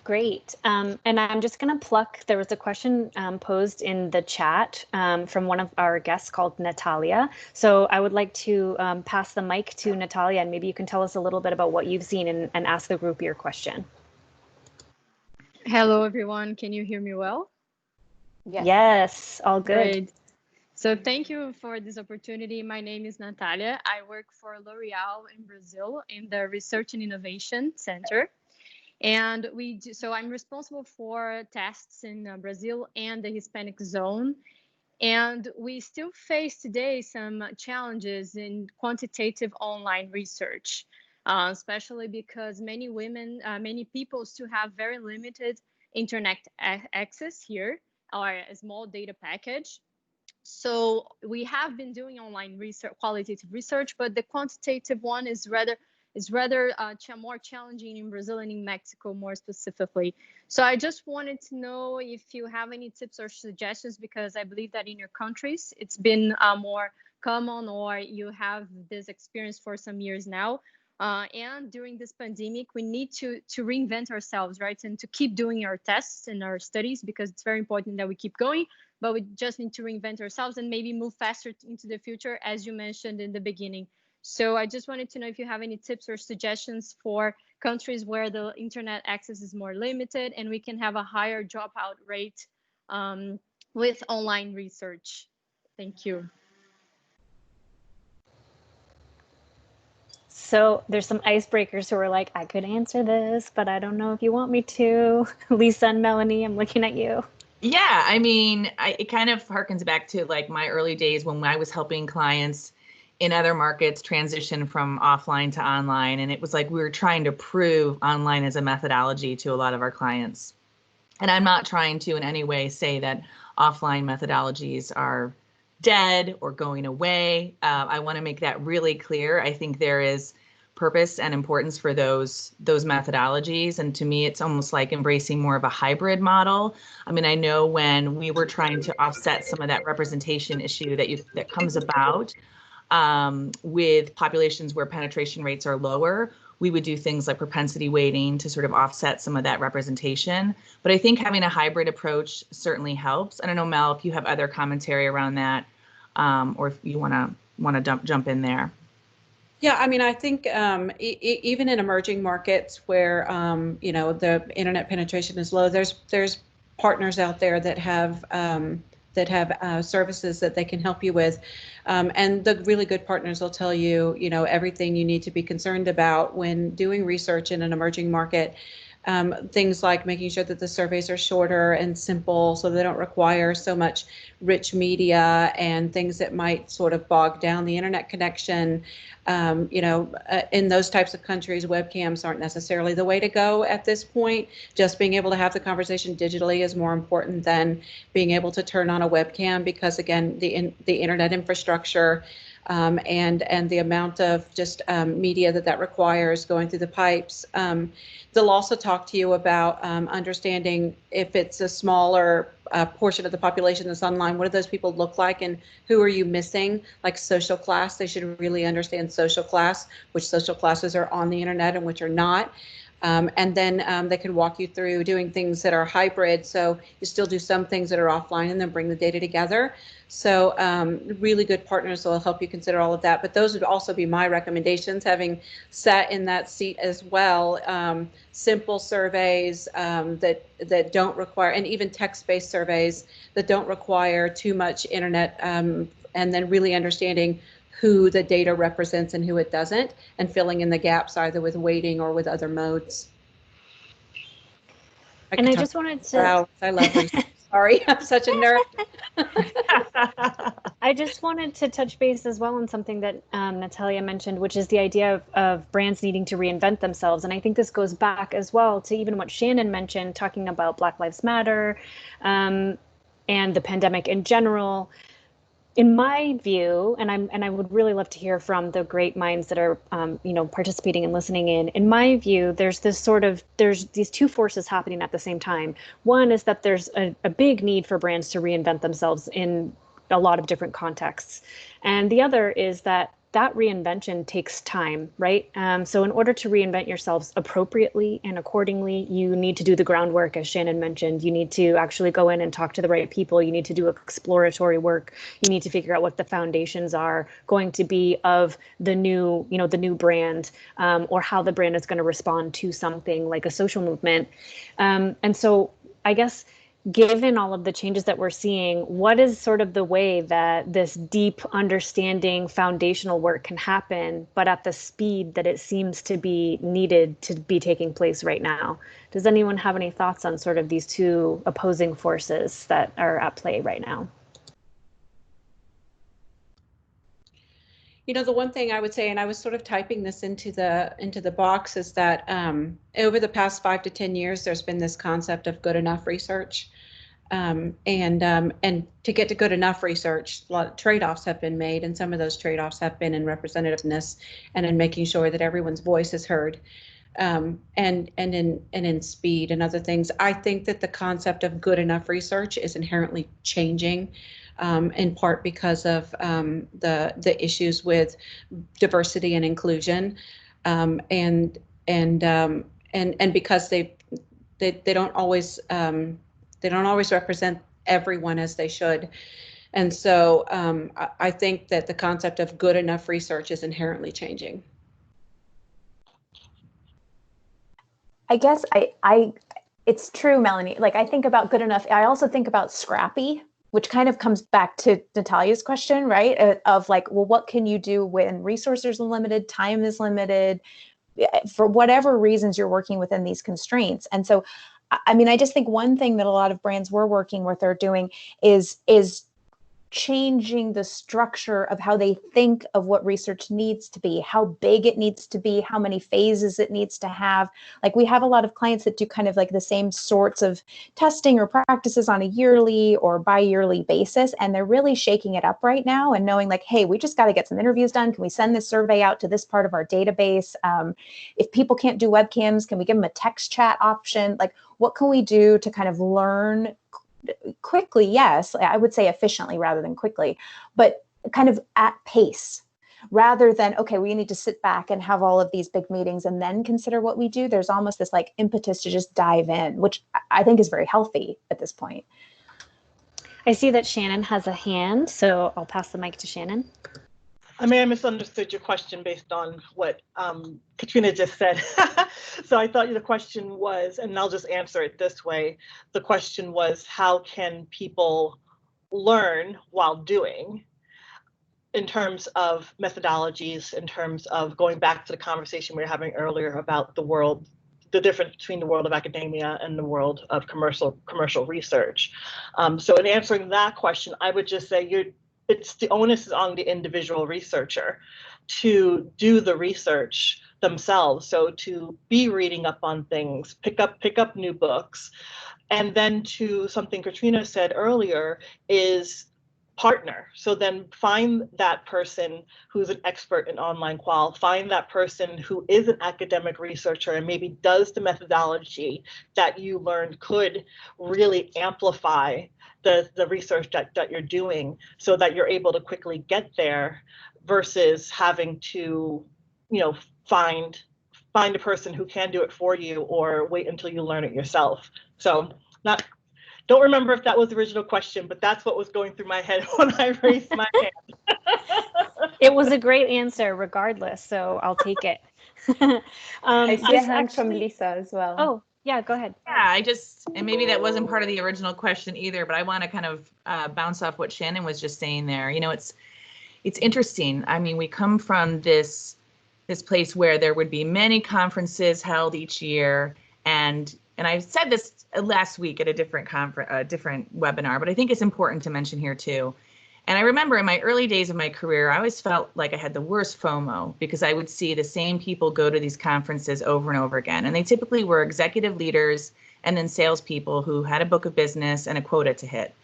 [SPEAKER 2] Great. And I'm just going to pluck, there was a question posed in the chat from one of our guests called Natalia. So I would like to pass the mic to Natalia, and maybe you can tell us a little bit about what you've seen and ask the group your question.
[SPEAKER 8] Hello, everyone. Can you hear me well?
[SPEAKER 2] Yes, all good.
[SPEAKER 8] Great. So thank you for this opportunity. My name is Natalia. I work for L'Oreal in Brazil in the Research and Innovation Center. And so I'm responsible for tests in Brazil and the Hispanic zone. And we still face today some challenges in quantitative online research, especially because many women, many people still have very limited internet access here, or a small data package. So we have been doing online research, qualitative research, but the quantitative one is rather more challenging in Brazil and in Mexico more specifically. So I just wanted to know if you have any tips or suggestions, because I believe that in your countries it's been more common, or you have this experience for some years now. And during this pandemic, we need to reinvent ourselves, right? And to keep doing our tests and our studies, because it's very important that we keep going, but we just need to reinvent ourselves and maybe move faster into the future, as you mentioned in the beginning. So I just wanted to know if you have any tips or suggestions for countries where the internet access is more limited and we can have a higher dropout rate with online research. Thank you.
[SPEAKER 2] So there's some icebreakers who are like, I could answer this, but I don't know if you want me to. Lisa and Melanie, I'm looking at you.
[SPEAKER 4] Yeah, I mean, it kind of harkens back to like my early days when I was helping clients in other markets transition from offline to online. And it was like we were trying to prove online as a methodology to a lot of our clients. And I'm not trying to in any way say that offline methodologies are dead or going away. I want to make that really clear. I think there is purpose and importance for those methodologies. And to me, it's almost like embracing more of a hybrid model. I mean, I know when we were trying to offset some of that representation issue that comes about with populations where penetration rates are lower, we would do things like propensity weighting to sort of offset some of that representation. But I think having a hybrid approach certainly helps. I don't know, Mel, if you have other commentary around that, or if you want to jump in there.
[SPEAKER 3] Yeah, I mean, I think even in emerging markets where the internet penetration is low, there's partners out there that have services that they can help you with, and the really good partners will tell you everything you need to be concerned about when doing research in an emerging market. Things like making sure that the surveys are shorter and simple so they don't require so much rich media and things that might sort of bog down the internet connection. In those types of countries, webcams aren't necessarily the way to go at this point. Just being able to have the conversation digitally is more important than being able to turn on a webcam, because again, the internet infrastructure and the amount of just media that requires going through the pipes. They'll also talk to you about understanding if it's a smaller portion of the population that's online, what do those people look like and who are you missing? Like social class, they should really understand social class, which social classes are on the internet and which are not. And then they can walk you through doing things that are hybrid. So you still do some things that are offline and then bring the data together. So really good partners will help you consider all of that. But those would also be my recommendations, having sat in that seat as well. Simple surveys that don't require, and even text-based surveys that don't require too much internet, and then really understanding who the data represents and who it doesn't, and filling in the gaps either with weighting or with other modes.
[SPEAKER 2] And I just wanted to...
[SPEAKER 3] Wow, I love research. Sorry, I'm such a nerd.
[SPEAKER 2] I just wanted to touch base as well on something that Natalia mentioned, which is the idea of brands needing to reinvent themselves. And I think this goes back as well to even what Shannon mentioned, talking about Black Lives Matter and the pandemic in general. In my view, and I would really love to hear from the great minds that are, participating and listening in. In my view, there's these two forces happening at the same time. One is that there's a big need for brands to reinvent themselves in a lot of different contexts. And the other is that reinvention takes time, right? So in order to reinvent yourselves appropriately and accordingly, you need to do the groundwork, as Shannon mentioned. You need to actually go in and talk to the right people. You need to do exploratory work. You need to figure out what the foundations are going to be of the new brand, or how the brand is going to respond to something like a social movement. And so I guess, given all of the changes that we're seeing, what is sort of the way that this deep understanding foundational work can happen, but at the speed that it seems to be needed to be taking place right now? Does anyone have any thoughts on sort of these two opposing forces that are at play right now?
[SPEAKER 3] The one thing I would say, and I was sort of typing this into the box, is that over the past 5 to 10 years, there's been this concept of good enough research. And to get to good enough research, a lot of trade-offs have been made, and some of those trade-offs have been in representativeness and in making sure that everyone's voice is heard, and in speed and other things. I think that the concept of good enough research is inherently changing. In part because of the issues with diversity and inclusion, and because they don't always represent everyone as they should. And so I think that the concept of good enough research is inherently changing.
[SPEAKER 5] I guess it's true, Melanie. Like, I think about good enough. I also think about scrappy, which kind of comes back to Natalia's question, right? Of like, well, what can you do when resources are limited, time is limited, for whatever reasons you're working within these constraints. And so, I mean, I just think one thing that a lot of brands we're working with are doing is changing the structure of how they think of what research needs to be, how big it needs to be, how many phases it needs to have. Like, we have a lot of clients that do kind of like the same sorts of testing or practices on a yearly or bi-yearly basis. And they're really shaking it up right now and knowing like, hey, we just got to get some interviews done. Can we send this survey out to this part of our database? If people can't do webcams, can we give them a text chat option? Like, what can we do to kind of learn quickly? Yes, I would say efficiently rather than quickly, but kind of at pace, rather than, okay, we need to sit back and have all of these big meetings and then consider what we do. There's almost this like impetus to just dive in, which I think is very healthy at this point.
[SPEAKER 2] I see that Shannon has a hand, so I'll pass the mic to Shannon.
[SPEAKER 6] I may have misunderstood your question based on what Katrina just said. So I thought the question was, and I'll just answer it this way. The question was, how can people learn while doing, in terms of methodologies, in terms of going back to the conversation we were having earlier about the difference between the world of academia and the world of commercial research. So in answering that question, I would just say it's the onus is on the individual researcher to do the research themselves. So to be reading up on things, pick up new books, and then to something Katrina said earlier is partner. So then find that person who's an expert in online qual, find that person who is an academic researcher and maybe does the methodology that you learned could really amplify the research that you're doing so that you're able to quickly get there versus having to, find a person who can do it for you or wait until you learn it yourself. So don't remember if that was the original question, but that's what was going through my head when I raised my hand.
[SPEAKER 2] It was a great answer regardless, so I'll take it.
[SPEAKER 1] I see a hand from Lisa as well.
[SPEAKER 2] Oh, yeah, go ahead.
[SPEAKER 4] Yeah, and maybe that wasn't part of the original question either, but I want to kind of bounce off what Shannon was just saying there. It's interesting. I mean, we come from this place where there would be many conferences held each year, and I said this last week at a different different webinar, but I think it's important to mention here too. And I remember in my early days of my career, I always felt like I had the worst FOMO because I would see the same people go to these conferences over and over again. And they typically were executive leaders and then salespeople who had a book of business and a quota to hit.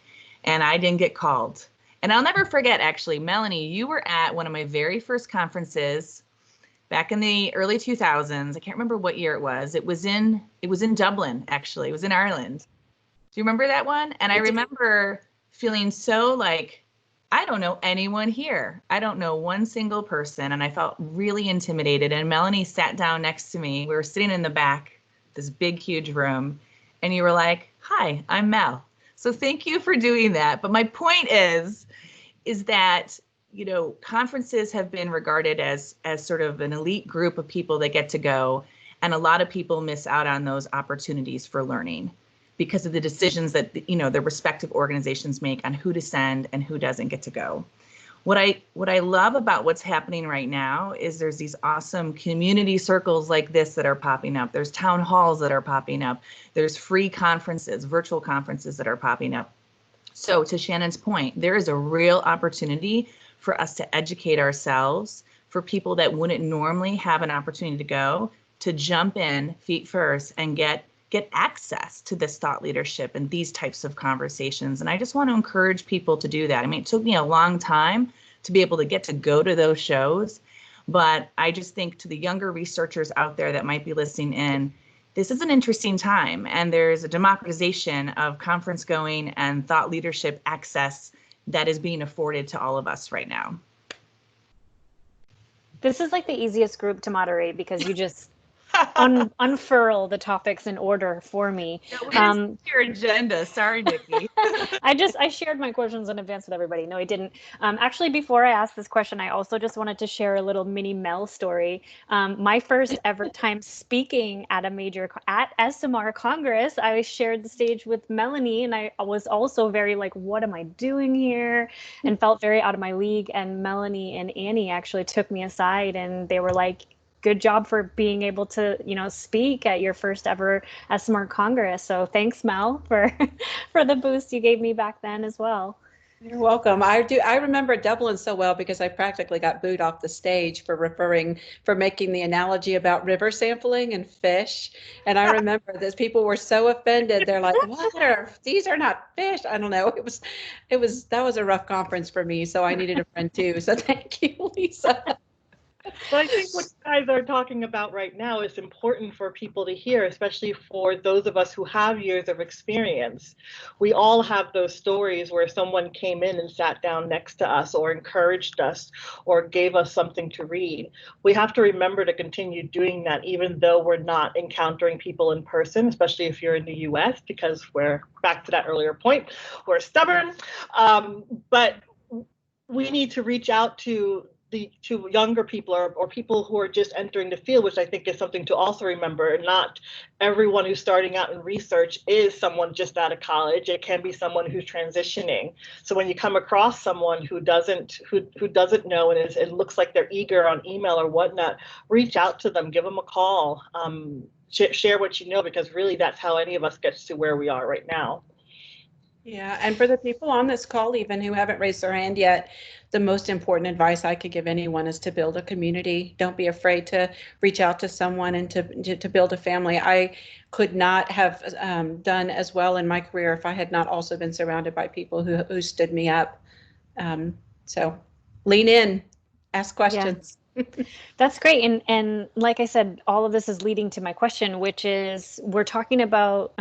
[SPEAKER 4] And I didn't get called. And I'll never forget, actually, Melanie, you were at one of my very first conferences back in the early 2000s. I can't remember what year it was. It was in Dublin, actually. It was in Ireland. Do you remember that one? And I remember feeling so like, I don't know anyone here. I don't know one single person. And I felt really intimidated. And Melanie sat down next to me. We were sitting in the back, this big, huge room. And you were like, hi, I'm Mel. So thank you for doing that. But my point is that, conferences have been regarded as sort of an elite group of people that get to go. And a lot of people miss out on those opportunities for learning because of the decisions that, the respective organizations make on who to send and who doesn't get to go. What I love about what's happening right now is there's these awesome community circles like this that are popping up. There's town halls that are popping up. There's free conferences, virtual conferences that are popping up. So to Shannon's point, there is a real opportunity for us to educate ourselves, for people that wouldn't normally have an opportunity to go, to jump in feet first and get access to this thought leadership and these types of conversations. And I just want to encourage people to do that. I mean, it took me a long time to be able to get to go to those shows, but I just think to the younger researchers out there that might be listening in, this is an interesting time, and there's a democratization of conference going and thought leadership access that is being afforded to all of us right now.
[SPEAKER 2] This is like the easiest group to moderate because you just unfurl the topics in order for me.
[SPEAKER 4] Your agenda. Sorry, Nikki.
[SPEAKER 2] I shared my questions in advance with everybody. No, I didn't. Actually, before I asked this question, I also just wanted to share a little mini Mel story. My first ever time speaking at at ESOMAR Congress, I shared the stage with Melanie, and I was also very like, what am I doing here? And felt very out of my league. And Melanie and Annie actually took me aside, and they were like, good job for being able to, speak at your first ever ESOMAR Congress. So thanks, Mel, for the boost you gave me back then as well.
[SPEAKER 3] You're welcome. I remember Dublin so well because I practically got booed off the stage for making the analogy about river sampling and fish. And I remember this, people were so offended. They're like, these are not fish. I don't know. That was a rough conference for me. So I needed a friend too. So thank you, Lisa.
[SPEAKER 6] Well, I think what you guys are talking about right now is important for people to hear, especially for those of us who have years of experience. We all have those stories where someone came in and sat down next to us or encouraged us or gave us something to read. We have to remember to continue doing that, even though we're not encountering people in person, especially if you're in the US, because we're back to that earlier point, we're stubborn. But we need to reach out to to younger people or people who are just entering the field, which I think is something to also remember. Not everyone who's starting out in research is someone just out of college. It can be someone who's transitioning. So when you come across someone who doesn't know and it looks like they're eager on email or whatnot, reach out to them, give them a call, share what you know, because really that's how any of us gets to where we are right now.
[SPEAKER 3] Yeah, and for the people on this call even who haven't raised their hand yet, the most important advice I could give anyone is to build a community. Don't be afraid to reach out to someone and to build a family. I could not have done as well in my career if I had not also been surrounded by people who stood me up. So lean in, ask questions.
[SPEAKER 2] Yeah. That's great. And like I said, all of this is leading to my question, which is we're talking about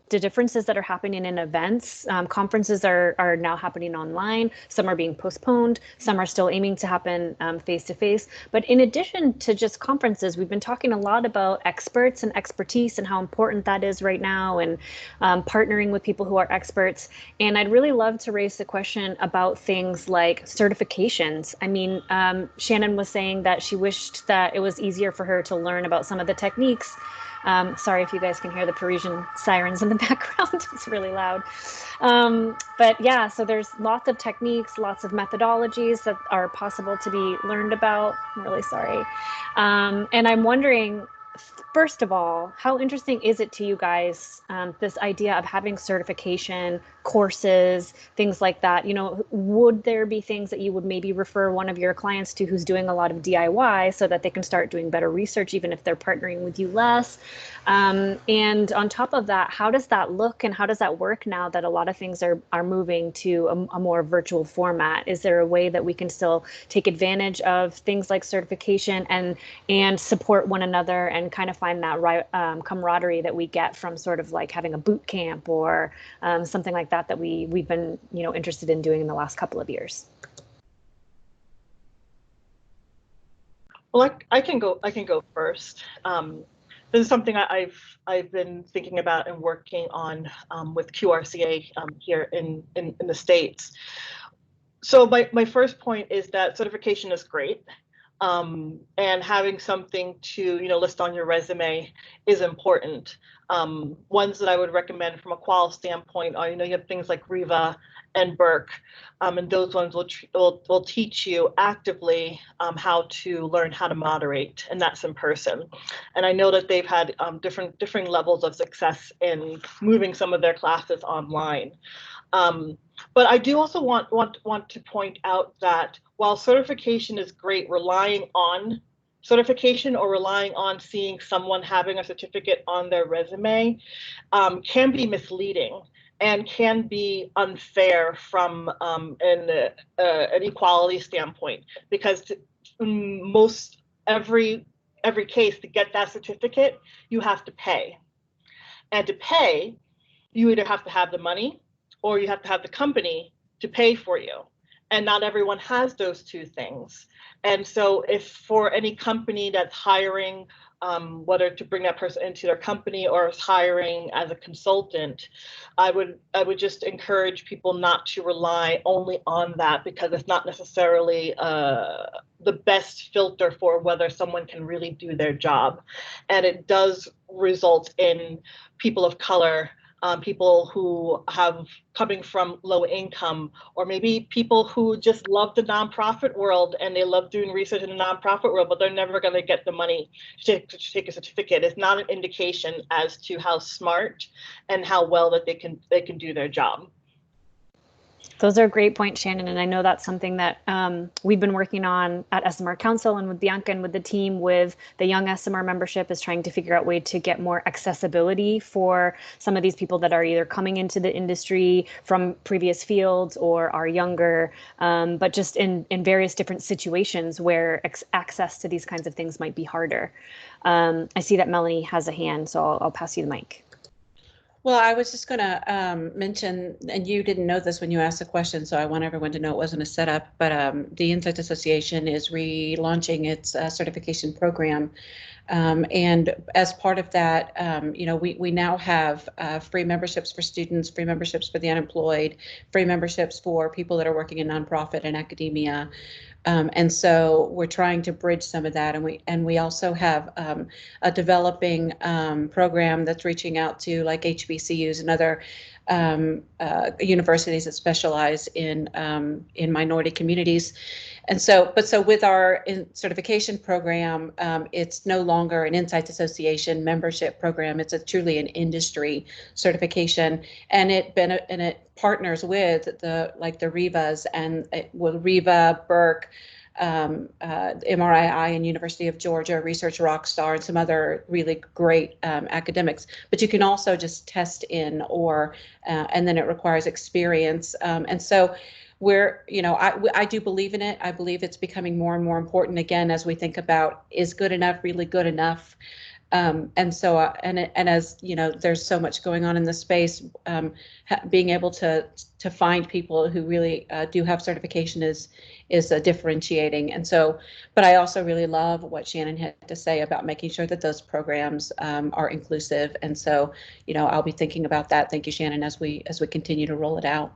[SPEAKER 2] the differences that are happening in events. Conferences are now happening online. Some are being postponed. Some are still aiming to happen face-to-face. But in addition to just conferences, we've been talking a lot about experts and expertise and how important that is right now, and partnering with people who are experts. And I'd really love to raise the question about things like certifications. I mean, Shannon was saying that she wished that it was easier for her to learn about some of the techniques. Sorry if you guys can hear the Parisian sirens in the background, it's really loud. But yeah, so there's lots of techniques, lots of methodologies that are possible to be learned about. I'm really sorry. And I'm wondering, first of all, how interesting is it to you guys, this idea of having certification, courses, things like that? You know, would there be things that you would maybe refer one of your clients to who's doing a lot of DIY so that they can start doing better research, even if they're partnering with you less? And on top of that, how does that look and how does that work now that a lot of things are moving to a more virtual format? Is there a way that we can still take advantage of things like certification and support one another and kind of find that camaraderie that we get from sort of like having a boot camp or something like that we've been, you know, interested in doing in the last couple of years?
[SPEAKER 6] Well, I can go first. This is something I've been thinking about and working on with QRCA here in the States. So my first point is that certification is great. And having something to, you know, list on your resume is important. Ones that I would recommend from a qual standpoint are, you know, you have things like Riva and Burke, and those ones will teach you actively how to learn how to moderate, and that's in person. And I know that they've had different levels of success in moving some of their classes online. But I do also want to point out that while certification is great, relying on certification or relying on seeing someone having a certificate on their resume can be misleading and can be unfair from an equality standpoint, because most every case, to get that certificate, you have to pay. And to pay, you either have to have the money or you have to have the company to pay for you. And not everyone has those two things. And so if for any company that's hiring, whether to bring that person into their company or is hiring as a consultant, I would just encourage people not to rely only on that, because it's not necessarily the best filter for whether someone can really do their job. And it does result in people of color, people who have coming from low income, or maybe people who just love the nonprofit world and they love doing research in the nonprofit world, but they're never going to get the money to take a certificate. It's not an indication as to how smart and how well that they can do their job.
[SPEAKER 2] Those are great points, Shannon. And I know that's something that we've been working on at ESOMAR Council and with Bianca and with the team with the young ESOMAR membership, is trying to figure out a way to get more accessibility for some of these people that are either coming into the industry from previous fields or are younger, but just in various different situations where access to these kinds of things might be harder. I see that Melanie has a hand, so I'll pass you the mic.
[SPEAKER 3] Well, I was just going to mention, and you didn't know this when you asked the question, so I want everyone to know it wasn't a setup, but the Insights Association is relaunching its certification program. And as part of that, you know, we now have free memberships for students, free memberships for the unemployed, free memberships for people that are working in nonprofit and academia. And so we're trying to bridge some of that, and we also have a developing program that's reaching out to like HBCUs and other universities that specialize in minority communities. And so, with our certification program, it's no longer an Insights Association membership program. It's truly an industry certification, and it partners with the REVAs and REVA, Berk, MRII, and University of Georgia, Research Rockstar, and some other really great academics. But you can also just test in, and then it requires experience. And so I do believe in it. I believe it's becoming more and more important again as we think about, is good enough really good enough? And so, and as you know, there's so much going on in the space. Being able to find people who really do have certification is differentiating. And so, but I also really love what Shannon had to say about making sure that those programs are inclusive. And so, I'll be thinking about that. Thank you, Shannon, as we continue to roll it out.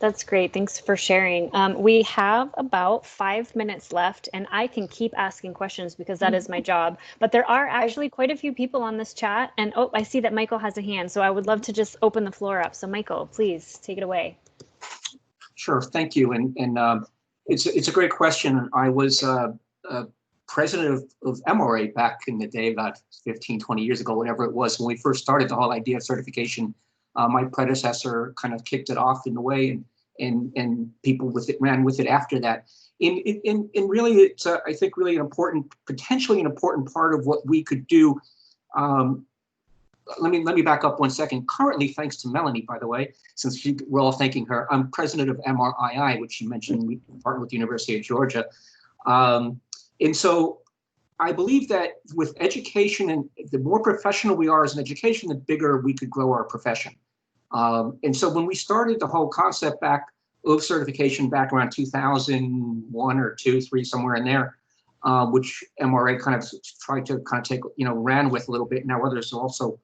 [SPEAKER 2] That's great. Thanks for sharing. We have about 5 minutes left, and I can keep asking questions because that is my job. But there are actually quite a few people on this chat. And oh, I see that Michael has a hand. So I would love to just open the floor up. So Michael, please take it away.
[SPEAKER 9] Sure. Thank you. And it's a great question. I was president of MRA back in the day, about 15, 20 years ago, whatever it was, when we first started the whole idea of certification. My predecessor kind of kicked it off in a way, and people ran with it after that. In really, it's I think really potentially an important part of what we could do. Let me back up 1 second. Currently, thanks to Melanie, by the way, since we're all thanking her, I'm president of MRII, which you mentioned. We partner with the University of Georgia, and so I believe that with education, and the more professional we are as an education, the bigger we could grow our profession. And so when we started the whole concept of certification back around 2001 or 2, 3, somewhere in there, which MRA kind of tried to take, ran with a little bit. Now others also.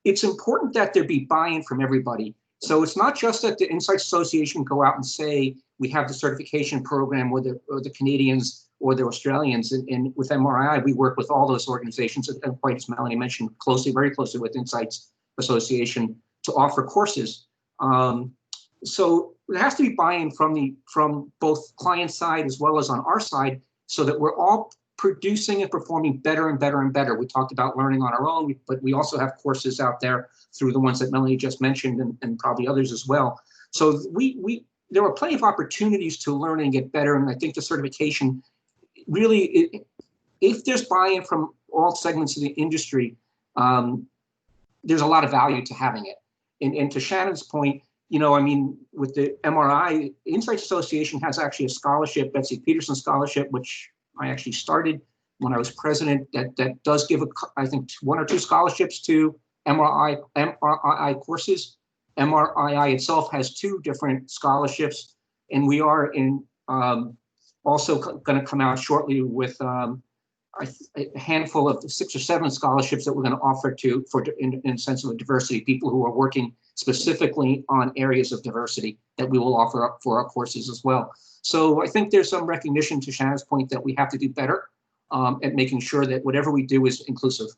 [SPEAKER 9] It's important that there be buy-in from everybody. So it's not just that the Insights Association go out and say, we have the certification program, or the Canadians or the Australians. And with MRI, we work with all those organizations, and quite as Melanie mentioned, very closely with Insights Association to offer courses. So there has to be buy-in from both client side as well as on our side, so that we're all producing and performing better and better and better. We talked about learning on our own, but we also have courses out there through the ones that Melanie just mentioned, and probably others as well. So there are plenty of opportunities to learn and get better. And I think the certification really, if there's buy-in from all segments of the industry, there's a lot of value to having it. And to Shannon's point, with the MRI, Insights Association has actually a scholarship, Betsy Peterson Scholarship, which I actually started when I was president, that does give, I think, 1 or 2 scholarships to MRI courses. MRII itself has 2 different scholarships, and we are also going to come out shortly with a handful of 6 or 7 scholarships that we're going to offer in a sense of diversity, people who are working specifically on areas of diversity that we will offer up for our courses as well. So I think there's some recognition, to Shannon's point, that we have to do better at making sure that whatever we do is inclusive.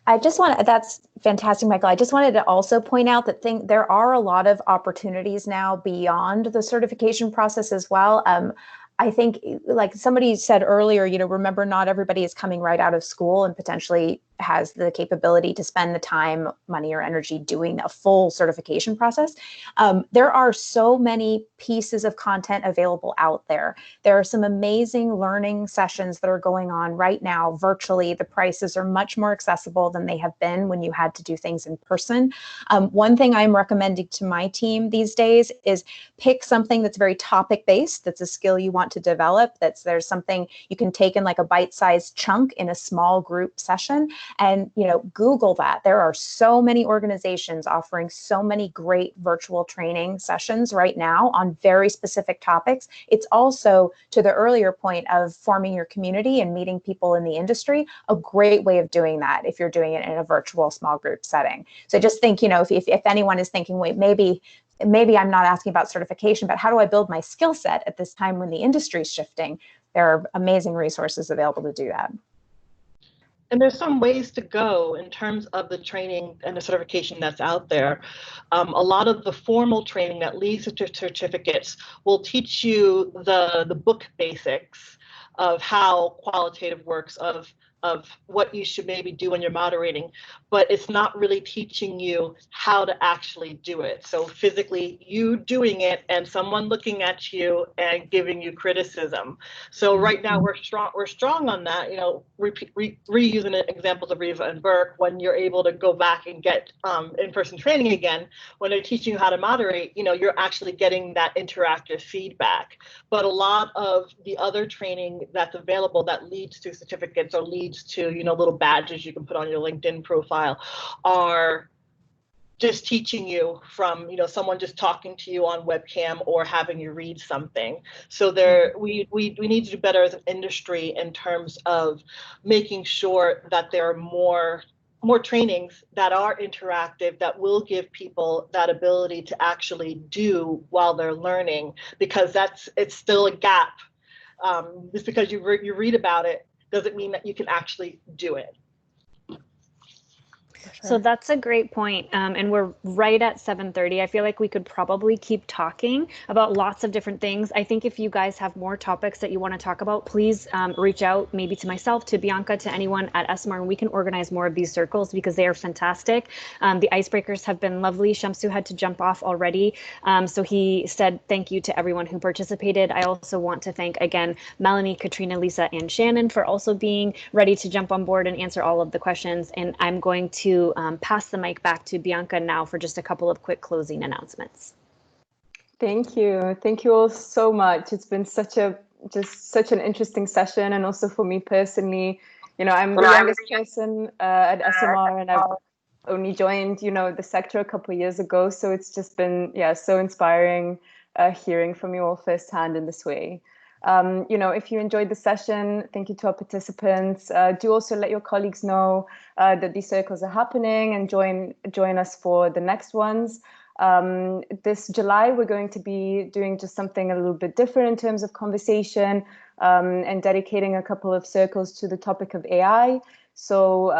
[SPEAKER 5] That's fantastic, Michael. I just wanted to also point out that there are a lot of opportunities now beyond the certification process as well. I think, like somebody said earlier, remember, not everybody is coming right out of school and potentially has the capability to spend the time, money, or energy doing a full certification process. There are so many pieces of content available out there. There are some amazing learning sessions that are going on right now virtually. The prices are much more accessible than they have been when you had to do things in person. One thing I'm recommending to my team these days is pick something that's very topic-based, that's a skill you want to develop, there's something you can take in like a bite-sized chunk in a small group session, And, Google that. There are so many organizations offering so many great virtual training sessions right now on very specific topics. It's also, to the earlier point of forming your community and meeting people in the industry, a great way of doing that if you're doing it in a virtual small group setting. So just think, if anyone is thinking, wait, maybe I'm not asking about certification, but how do I build my skill set at this time when the industry is shifting? There are amazing resources available to do that.
[SPEAKER 6] And there's some ways to go in terms of the training and the certification that's out there. A lot of the formal training that leads to certificates will teach you the book basics of how qualitative works, of what you should maybe do when you're moderating, but it's not really teaching you how to actually do it. So physically you doing it and someone looking at you and giving you criticism. So right now we're strong on that, reusing examples of Riva and Burke. When you're able to go back and get in-person training again, when they're teaching you how to moderate, you're actually getting that interactive feedback. But a lot of the other training that's available that leads to certificates or leads to little badges you can put on your LinkedIn profile are just teaching you from someone just talking to you on webcam or having you read something. So we need to do better as an industry in terms of making sure that there are more trainings that are interactive, that will give people that ability to actually do while they're learning, because it's still a gap. Just because you read about it doesn't mean that you can actually do it.
[SPEAKER 2] So that's a great point. And we're right at 7:30. I feel like we could probably keep talking about lots of different things. I think if you guys have more topics that you want to talk about, please reach out maybe to myself, to Bianca, to anyone at ESOMAR, and we can organize more of these circles because they are fantastic. The icebreakers have been lovely. Shamsu had to jump off already. So he said thank you to everyone who participated. I also want to thank again Melanie, Katrina, Lisa, and Shannon for also being ready to jump on board and answer all of the questions. And I'm going to pass the mic back to Bianca now for just a couple of quick closing announcements.
[SPEAKER 1] Thank you. Thank you all so much. It's been such an interesting session. And also for me personally, I'm the youngest person at ESOMAR, and I've only joined, the sector a couple of years ago. So it's just been, so inspiring hearing from you all firsthand in this way. If you enjoyed the session, thank you to our participants. Do also let your colleagues know that these circles are happening and join us for the next ones. This July, we're going to be doing just something a little bit different in terms of conversation and dedicating a couple of circles to the topic of AI. So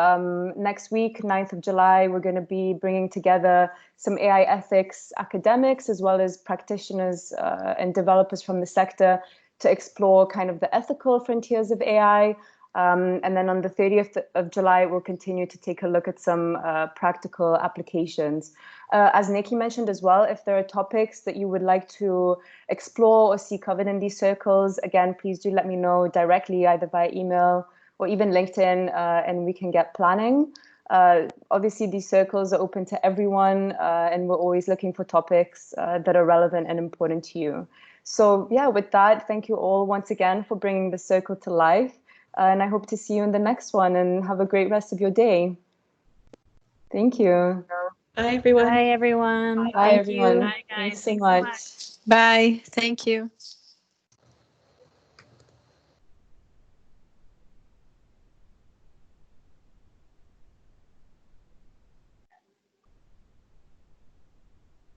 [SPEAKER 1] next week, 9th of July, we're going to be bringing together some AI ethics academics as well as practitioners and developers from the sector to explore kind of the ethical frontiers of AI. And then on the 30th of July, we'll continue to take a look at some practical applications. As Nikki mentioned as well, if there are topics that you would like to explore or see covered in these circles, again, please do let me know directly, either via email or even LinkedIn, and we can get planning. Obviously, these circles are open to everyone, and we're always looking for topics that are relevant and important to you. So yeah, with that, thank you all once again for bringing the circle to life. And I hope to see you in the next one, and have a great rest of your day. Thank you.
[SPEAKER 3] Bye, everyone.
[SPEAKER 2] Bye, everyone.
[SPEAKER 1] Bye, everyone.
[SPEAKER 2] Bye, guys.
[SPEAKER 1] Thanks so much.
[SPEAKER 8] Bye. Thank you.